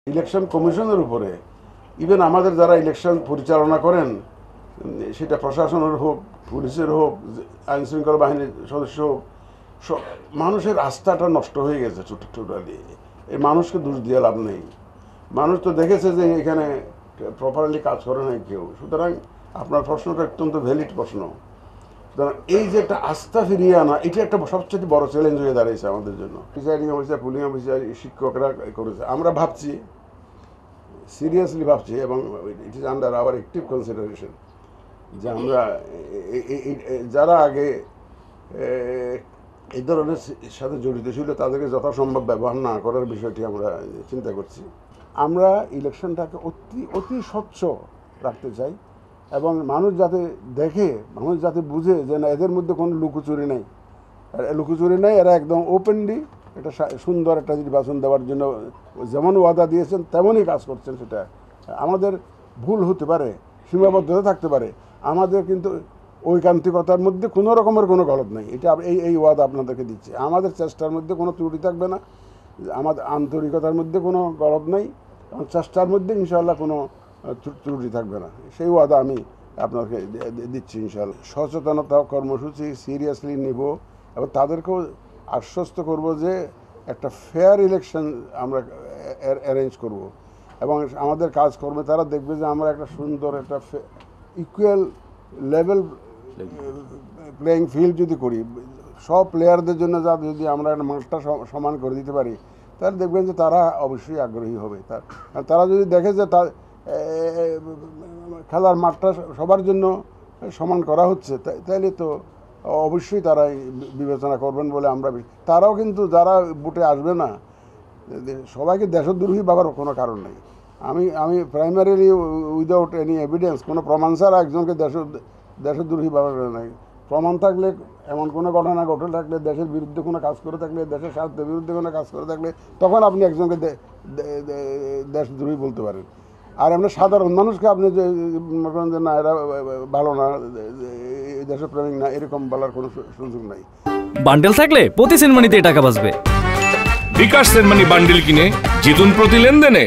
Election কমিশনের উপরে even আমাদের যারা ইলেকশন পরিচালনা করেন, সেটা প্রশাসনের হোক, পুলিশের হোক, আইন শৃঙ্খলা বাহিনীর সদস্য হোক, মানুষের আস্থাটা নষ্ট হয়ে গেছে টোটালি। এই মানুষকে দোষ দিয়ে লাভ নেই। মানুষ তো দেখেছে যে এখানে প্রপারলি কাজ করে নাই কেউ। সুতরাং আপনার প্রশ্নটা অত্যন্ত ভ্যালিড প্রশ্ন। সুতরাং এই যে একটা আস্থা ফিরিয়ে আনা, এটা একটা সবচেয়ে বড় চ্যালেঞ্জ হয়ে দাঁড়িয়েছে আমাদের জন্য। প্রিসাইডিং অফিসার, পুলিং অফিসার, শিক্ষকরা করেছে। আমরা ভাবছি, সিরিয়াসলি ভাবছি, এবং it is under hour active consideration, যে আমরা যারা আগে এই ধরনের সাথে জড়িত ছিল তাদেরকে যথাসম্ভব ব্যবহার না করার বিষয়টি আমরা চিন্তা করছি। আমরা ইলেকশনটাকে অতি স্বচ্ছ রাখতে চাই, এবং মানুষ যাতে দেখে, মানুষ যাতে বুঝে যে না, এদের মধ্যে কোনো লুকোচুরি নেই। এরা একদম ওপেনলি একটা সুন্দর একটা নির্বাচন দেওয়ার জন্য যেমন ওয়াদা দিয়েছেন তেমনই কাজ করছেন। সেটা আমাদের ভুল হতে পারে, সীমাবদ্ধতা থাকতে পারে, আমাদের কিন্তু ঐকান্তিকতার মধ্যে কোনো রকমের কোনো গলদ নেই। এটা এই ওয়াদা আপনাদেরকে দিচ্ছে। আমাদের চেষ্টার মধ্যে কোনো ত্রুটি থাকবে না, আমাদের আন্তরিকতার মধ্যে কোনো গলদ নেই, এবং চেষ্টার মধ্যে ইনশাআল্লাহ কোনো ত্রুটি থাকবে না। সেই ওয়াদা আমি আপনাকে দিচ্ছি ইনশাআল্লাহ। সচেতনতা কর্মসূচি সিরিয়াসলি নিব, এবং তাদেরকেও আশ্বস্ত করব যে একটা ফেয়ার ইলেকশন আমরা অ্যারেঞ্জ করব, এবং আমাদের কাজকর্মে তারা দেখবে যে আমরা একটা সুন্দর একটা ইকুয়াল লেভেল প্লেয়িং ফিল্ড যদি করি, সব প্লেয়ারদের জন্য যদি আমরা একটা মাঠটা সমান করে দিতে পারি, তাহলে দেখবেন যে তারা অবশ্যই আগ্রহী হবে। তারা যদি দেখে যে খেলার মাঠটা সবার জন্য সমান করা হচ্ছে, তাইলে তো অবশ্যই তারা বিবেচনা করবেন বলে আমরা। তারাও কিন্তু যারা ভোটে আসবে না, সবাইকে দেশদ্রোহী ভাবার কোনো কারণ নেই। আমি প্রাইমারিলি উইদাউট এনি এভিডেন্স, কোনো প্রমাণ ছাড়া একজনকে দেশদ্রোহী ভাবার নাই। প্রমাণ থাকলে, এমন কোনো ঘটনা ঘটে থাকলে, দেশের বিরুদ্ধে কোনো কাজ করে থাকলে, দেশের স্বার্থের বিরুদ্ধে কোনো কাজ করে থাকলে, তখন আপনি একজনকে দেশদ্রোহী বলতে পারেন। আর এমনি সাধারণ মানুষকে আপনি যে না, এরা ভালো না, দেশপ্রেমিক না, এরকম বলার কোনো সুযোগ নাই। বান্ডেল থাকলে প্রতি সেনমানিতে টাকা বাঁচবে। বিকাশ সেনমানি বান্ডেল কিনে জিতুন প্রতি লেনদেনে।